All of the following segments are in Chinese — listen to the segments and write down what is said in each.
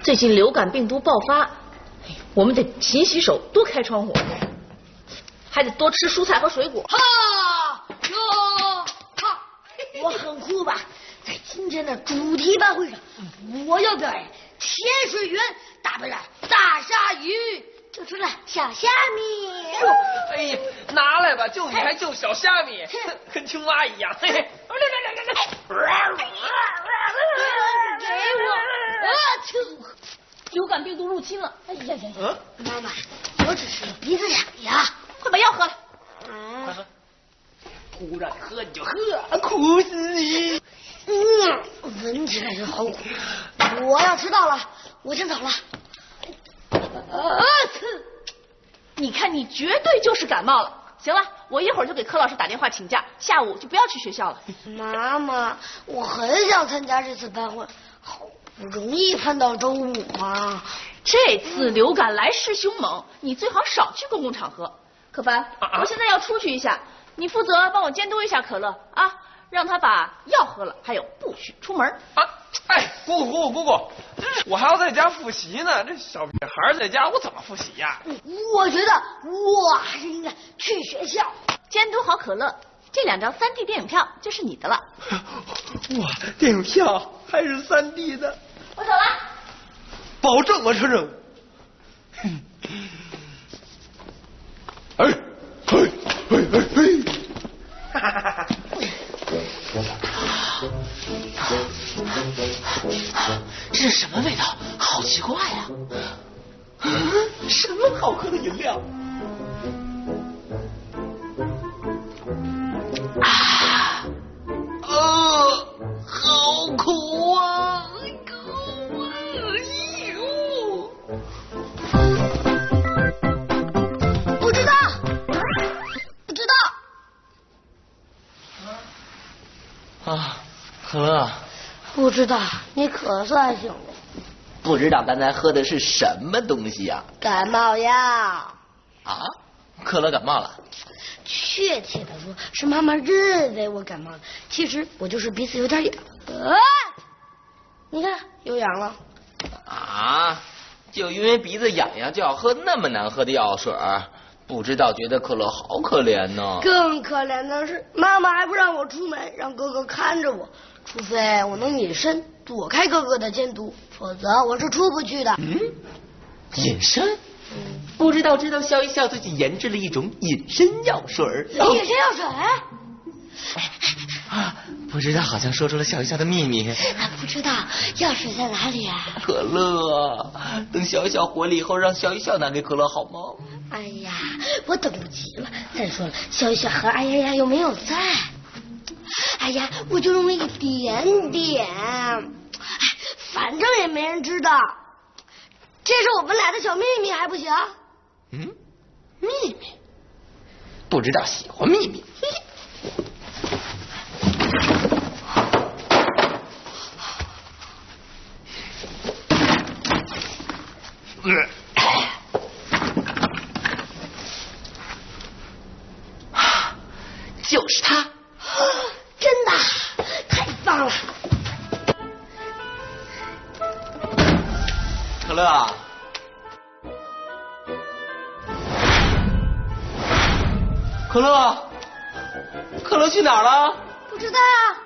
最近流感病毒爆发，我们得勤洗手，多开窗户，还得多吃蔬菜和水果。哈哟哈！我很酷吧？在今天的主题班会上，我要表演潜水员打败了大鲨鱼，救出了小虾米。哎呀，拿来吧，救你还救小虾米，跟青蛙一样。嘿嘿，给我！流感病毒入侵了！哎呀呀！妈妈，我只是鼻子痒痒，快把药喝了。快喝！不让你喝你就喝，苦死你！闻起来就好苦。我要迟到了，我先走了。你看，你绝对就是感冒了。行了，我一会儿就给柯老师打电话请假，下午就不要去学校了。妈妈，我很想参加这次班会，好不容易盼到周五嘛。这次流感来势凶猛，你最好少去公共场合。可凡，我现在要出去一下，你负责帮我监督一下可乐啊，让他把药喝了，还有不许出门啊。哎，姑姑，我还要在家复习呢。这小女孩在家，我怎么复习呀？我觉得我还是应该去学校监督好可乐。这2张3D 电影票就是你的了。哇，电影票还是3D 的。我走了。保证我承认。哎，哈哈哈哈！这是什么味道？好奇怪呀！什么好喝的饮料？好苦啊！不知道。啊，可乐。不知道，你可算醒了。不知道刚才喝的是什么东西呀？感冒药。啊，可乐感冒了。确切的说，是妈妈认为我感冒了。其实我就是鼻子有点痒。你看又痒了。啊，就因为鼻子痒痒就要喝那么难喝的药水，不知道觉得可乐好可怜呢。更可怜的是，妈妈还不让我出门，让哥哥看着我，除非我能隐身躲开哥哥的监督，否则我是出不去的。隐身？不知道笑一笑最近研制了一种隐身药水。隐身药水？啊，不知道，好像说出了笑一笑的秘密。不知道药水在哪里啊？可乐，等笑一笑回来以后，让笑一笑拿给可乐好吗？哎呀，我等不及了。再说了，笑一笑和哎呀呀又没有在。哎呀，我就用一点点，反正也没人知道。这是我们俩的小秘密，还不行？嗯，秘密，不知道喜欢秘密。就是他，真的，太棒了！可乐，可乐，可乐去哪儿了？不知道啊。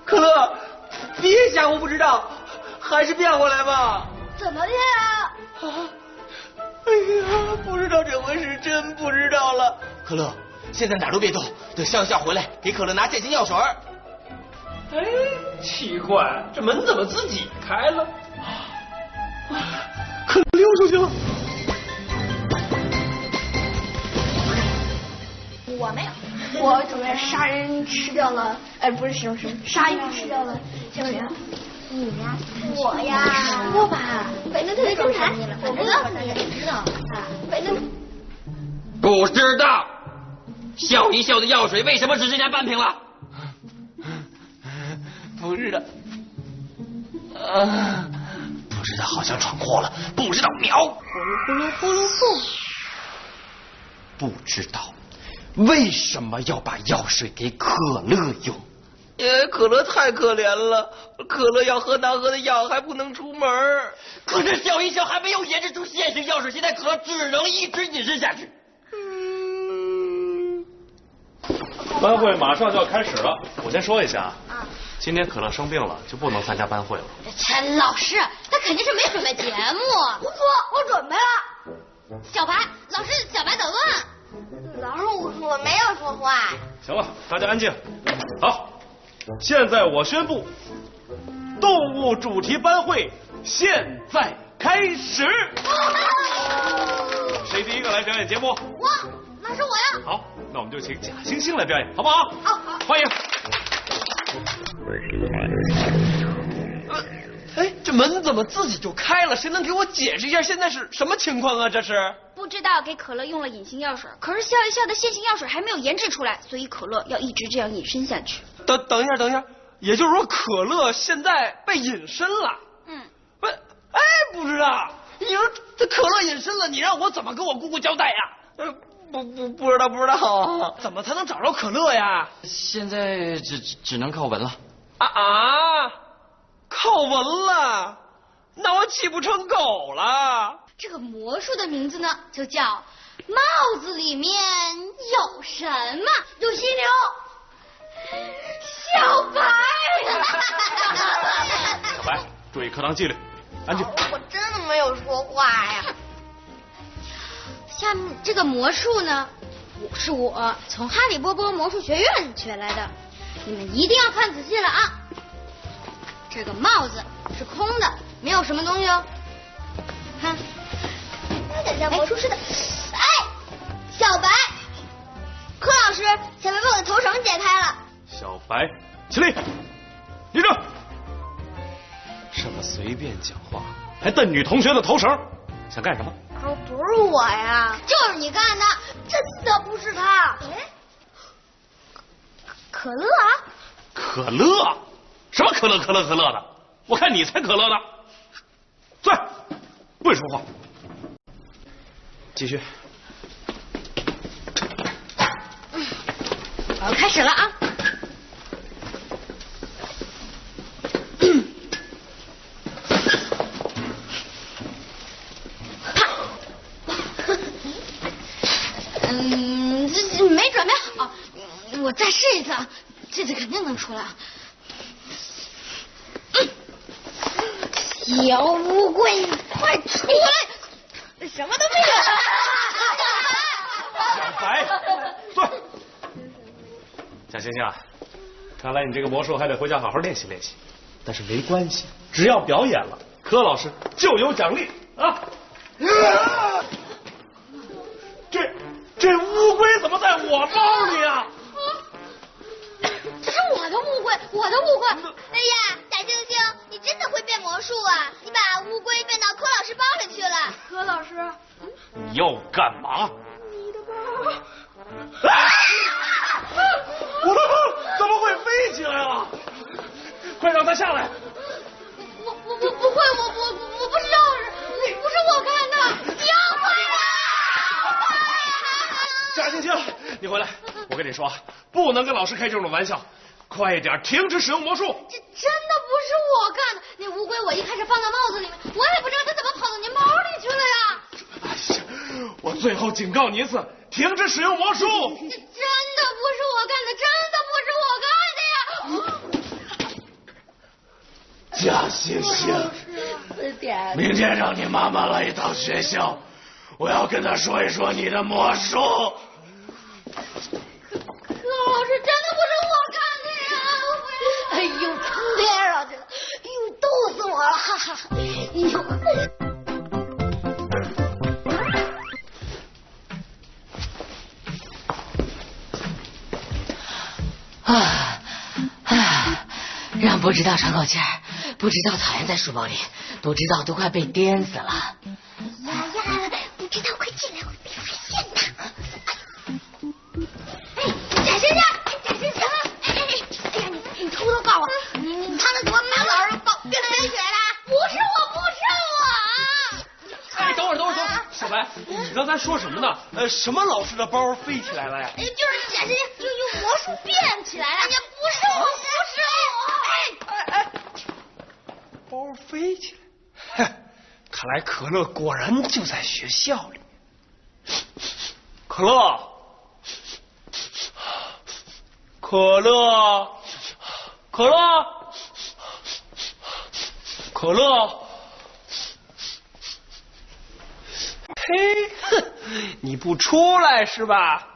可乐，别吓唬不知道，还是变回来吧。怎么变啊？哎呀，不知道这回是真不知道了。可乐，现在哪儿都别动，等上校回来给可乐拿健心药水。哎，奇怪，这门怎么自己开了？可乐溜出去了。我没有，我准备杀人吃掉了，哎，不是什么鲨鱼吃掉了小鱼。你呀，我呀，说吧，反正特别精彩，我不告诉你，你知道啊？反正不知道，笑一笑的药水为什么只剩下半瓶了？不知道，不知道，好像闯祸了。不知道，秒！呼噜呼噜呼。不知道为什么要把药水给可乐用？可乐太可怜了，可乐要喝难喝的药还不能出门。可是笑一笑还没有研制出现行药水，现在可乐只能一直隐身下去。班会马上就要开始了，我先说一下啊，今天可乐生病了，就不能参加班会了。陈老师，他肯定是没准备节目。胡说，我准备了。小白，老师，小白捣乱。老师，我没有说话。行了，大家安静。好，现在我宣布，动物主题班会现在开始。谁第一个来表演节目？我，那是我呀。好，那我们就请贾星星来表演，好不好？好，欢迎。哎，这门怎么自己就开了？谁能给我解释一下现在是什么情况啊？这是不知道给可乐用了隐形药水，可是笑一笑的现行药水还没有研制出来，所以可乐要一直这样隐身下去。等一下，也就是说可乐现在被隐身了？不，哎，不知道。你说这可乐隐身了，你让我怎么跟我姑姑交代呀？不知道，怎么才能找着可乐呀？现在只能靠闻了。靠闻了，那我岂不成狗了？这个魔术的名字呢，就叫帽子里面有什么？有犀牛。小白。小白，注意课堂纪律，安静。我真的没有说话呀。下面这个魔术呢，是我从哈利波特魔术学院学来的，你们一定要看仔细了啊！这个帽子是空的，没有什么东西哦。看，有点像魔术师的。哎，小白，柯老师，小白把我的头绳解开了。小白，起立，立正。这么随便讲话，还蹬女同学的头绳，想干什么？可不是我呀，就是你干的，真的不是他。可乐啊？可乐？什么可乐的？我看你才可乐呢！坐，不许说话。继续。我要开始了啊！这没准备好，我再试一次啊，这次肯定能出来啊！小乌龟，快出来！什么都没有。小白，坐。贾星星啊，看来你这个魔术还得回家好好练习练习。但是没关系，只要表演了，柯老师就有奖励啊！这乌龟怎么在我包里啊？是我的误会，我的误会。哎呀，大猩猩，你真的会变魔术啊！你把乌龟变到柯老师包里去了。柯老师，你要干嘛？你的包。我的包怎么会飞起来了？快让他下来！我不会，我不是钥匙，不是我干的，你要回来！贾青青，你回来！我跟你说，不能跟老师开这种玩笑，快点停止使用魔术！这真的不是我干的，那乌龟我一开始放到帽子里面，我也不知道它怎么跑到您包里去了呀！我最后警告你一次，停止使用魔术！这真的不是我干的，真的不是我干的呀！贾星星，明天让你妈妈来一趟学校，我要跟她说一说你的魔术。柯老师，真的不是我干的呀！哎呦，坑天了，这，哎呦，逗死我了，哈哈！哎呦。让不知道喘口气儿，不知道讨厌在书包里，不知道都快被颠死了。呀呀，不知道快进来会被发现的。哎，贾先生，贾先生，哎呀，你偷偷告诉我，你他们怎么把老师包变飞起来了？不是我，哎，等会儿，小白，你刚才说什么呢？什么老师的包飞起来了呀？就是贾先生就用魔术变起来了。哎呀，不是我。包飞起来，哼！看来可乐果然就在学校里。可乐，可乐，可乐，可乐。嘿，哼！你不出来是吧？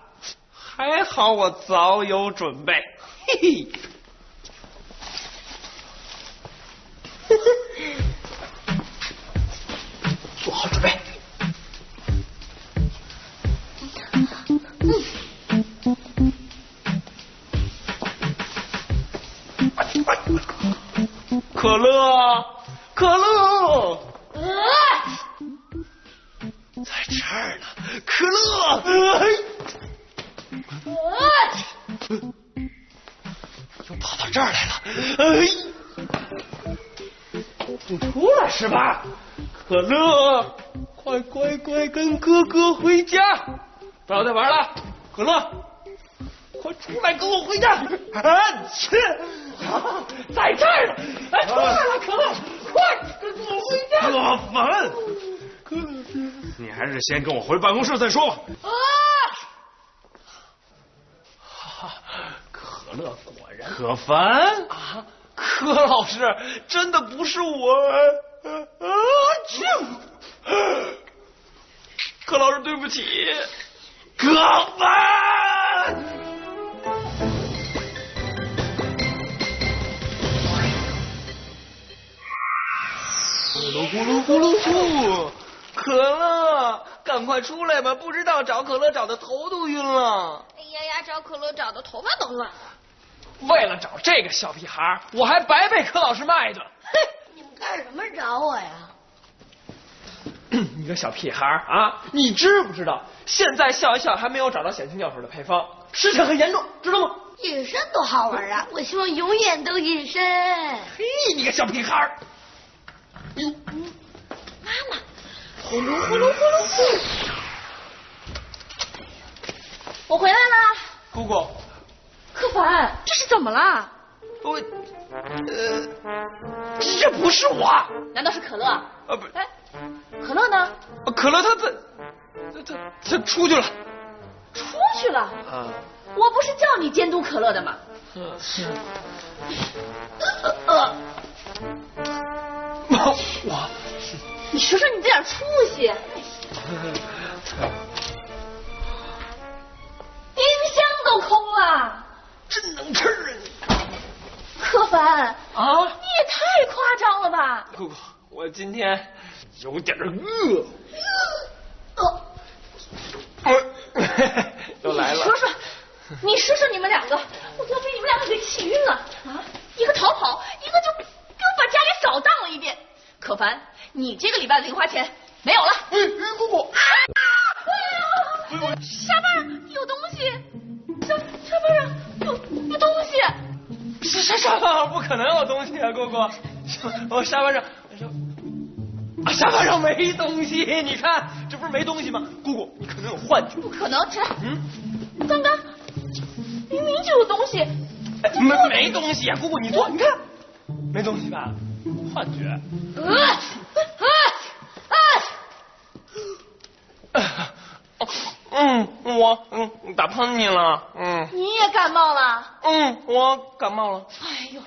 还好我早有准备。嘿嘿。做好准备。可乐，可乐，在这儿呢，可乐，又跑到这儿来了，不出来是吧？可乐，快乖乖跟哥哥回家，不要再玩了。可乐，快出来跟我回家！去，在这儿呢！哎，出来了，可乐，快跟我回家！可烦！可乐，你还是先跟我回办公室再说吧。可乐果然可烦啊！柯老师，真的不是我。柯老师，对不起。可烦！咕噜咕噜咕噜咕！可乐，赶快出来吧！不知道找可乐找的头都晕了。哎呀，找可乐找的头发都乱了。为了找这个小屁孩，我还白被柯老师骂一顿。你们干什么找我呀？你个小屁孩啊！你知不知道现在校一校还没有找到显性药水的配方，事情很严重，知道吗？隐身多好玩啊！我希望永远都隐身。嘿，你个小屁孩！妈妈，呼噜呼噜呼噜呼！我回来了。姑姑，柯凡，这是怎么了？我，这不是我。难道是可乐？不，哎，可乐呢？可乐他出去了。出去了？啊，我不是叫你监督可乐的吗？我，你说说你这点出息。冰箱都空了，真能吃啊你！柯凡啊，你也太夸张了吧！姑姑，我今天有点饿。又来了。你说说你们两个，我就被你们两个快给气晕了啊！一个逃跑，一个就给我把家里扫荡了一遍。可凡，你这个礼拜的零花钱没有了。姑姑，沙发上有东西，沙发上有东西。沙发上不可能有东西啊，姑姑。我沙发上。沙发上没东西，你看，这不是没东西吗？姑姑，你可能有幻觉。不可能，这刚刚明明就有东西。没东西啊，姑姑，你坐，你看，没东西吧？幻觉。我打喷嚏了。你也感冒了？我感冒了。哎呦，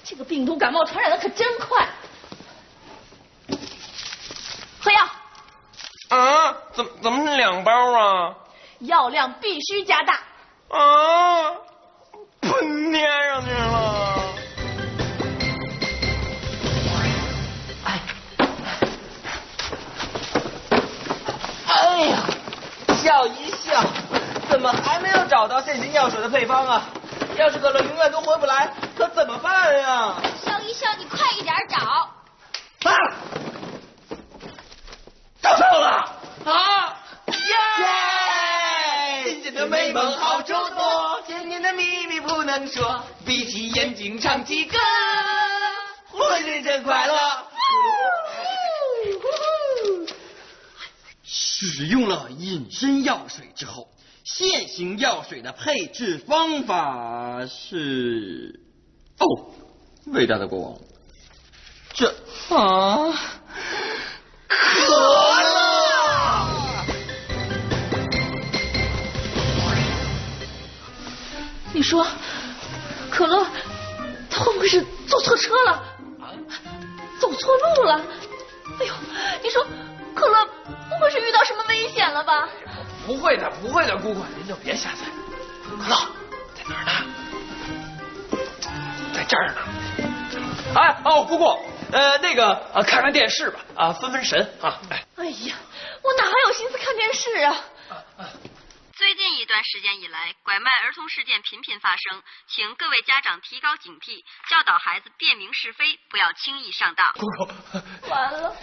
这个病毒感冒传染的可真快。喝药。怎么是2包啊？药量必须加大。喷天上去了。哎呀，笑一笑，怎么还没有找到现行药水的配方啊？要是可乐永远都回不来，可怎么办呀？笑一笑，你快一点找。找到了！耶！今天的美梦好周多，千年的秘密不能说，闭起眼睛唱起歌，浑身真快乐。使用了隐身药水之后，现行药水的配置方法是……伟大的国王，可乐！你说，可乐他会不会是坐错车了？走错路了？哎呦，你说可乐不会是遇到什么危险了吧？不会的，姑姑，您就别瞎猜。可乐在哪儿呢？在这儿呢。姑姑，看看电视吧，分分神啊！哎呀，我哪还有心思看电视啊？最近一段时间以来，拐卖儿童事件频频发生，请各位家长提高警惕，教导孩子辨明是非，不要轻易上当。姑姑，完了，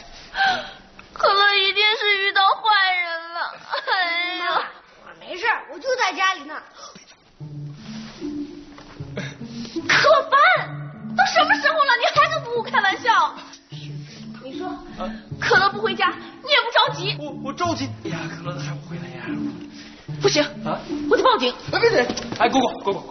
可乐一定是遇到坏人了。哎呀，没事，我就在家里呢。可凡，都什么时候了，你还跟姑姑开玩笑？你说，可乐不回家，你也不着急？我着急。哎呀，可乐还不回来呀？不行我得报警。别！姑姑，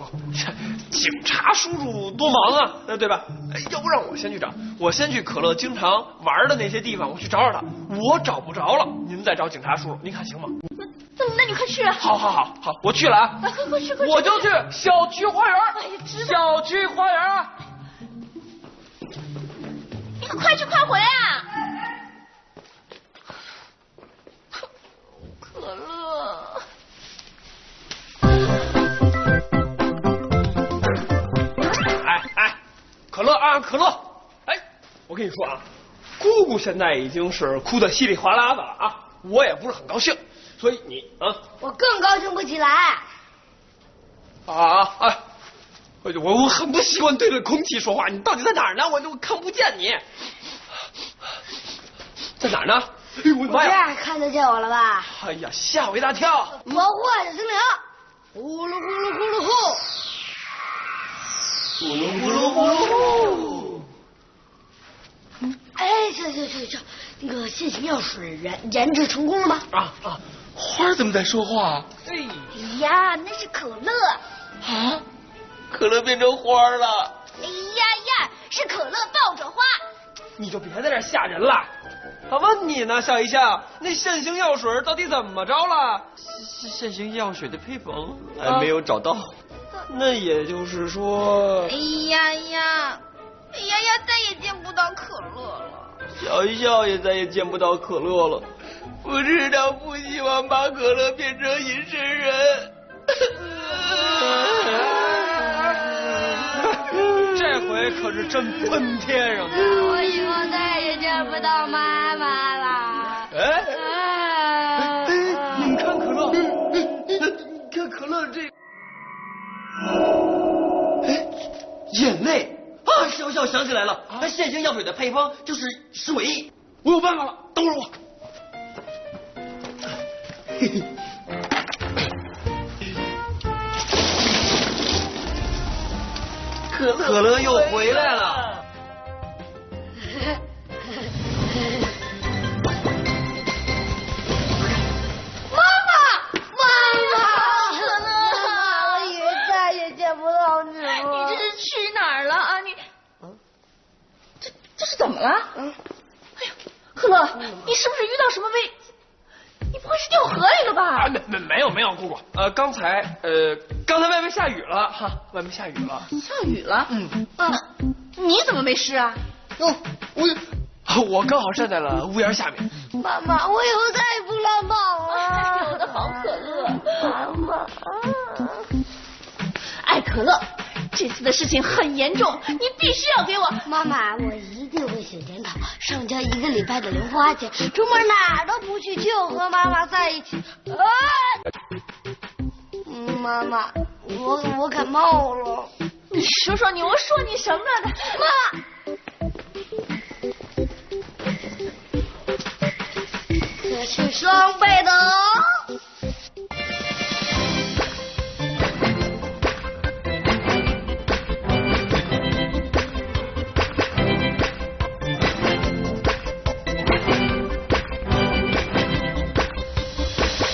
警察叔叔多忙啊，对吧？要不让我先去找，我先去可乐经常玩的那些地方，我去找他。我找不着了，您再找警察叔叔，您看行吗？那你快去啊！好，我去了啊！快去！我就去小区花园。哎呀，知道。小区花园啊！你可快去快回啊！可乐。可乐，我跟你说啊，姑姑现在已经是哭得稀里哗啦的了啊，我也不是很高兴，所以你我更高兴不起来。我很不习惯对着空气说话，你到底在哪儿呢？我就看不见你，在哪儿呢？哎呦我的妈呀！这样看得见我了吧？哎呀，吓我一大跳！保护海森林，呼噜呼噜呼噜呼。呼噜呼噜呼噜呼。行，那个现行药水研制成功了吗？花怎么在说话？哎呀，那是可乐。可乐变成花了。哎呀，是可乐抱着花。你就别在这吓人了。他问你呢，笑一笑，那现行药水到底怎么着了？现行药水的配方还没有找到。那也就是说，哎呀，再也见不到可乐了。笑一笑也再也见不到可乐了。不知道不希望把可乐变成隐身人。这回可是真喷天上去。我以后再也见不到妈妈了。你看可乐，你看可乐这。是要想起来了，它现行药水的配方就是水。我有办法了，等会儿我。嘿嘿。可乐又回来了。妈妈，可乐，也再也见不到你了。你这是去哪儿了啊？你，这是怎么了？哎呀，可乐，你是不是遇到什么危？你不会是掉河里了吧？啊，没有，姑姑。刚才外面下雨了哈，外面下雨了。下雨了？你怎么没湿啊？我刚好站在了屋檐下面。妈妈，我以后再也不乱跑了。我的好可乐，妈妈。哎，可乐，这次的事情很严重，你必须要给我。妈妈，我一定会写检讨，上交1个礼拜的零花钱，出门哪儿都不去，就和妈妈在一起。妈妈，我感冒了。你说你，我说你什么呢？妈。这是双倍的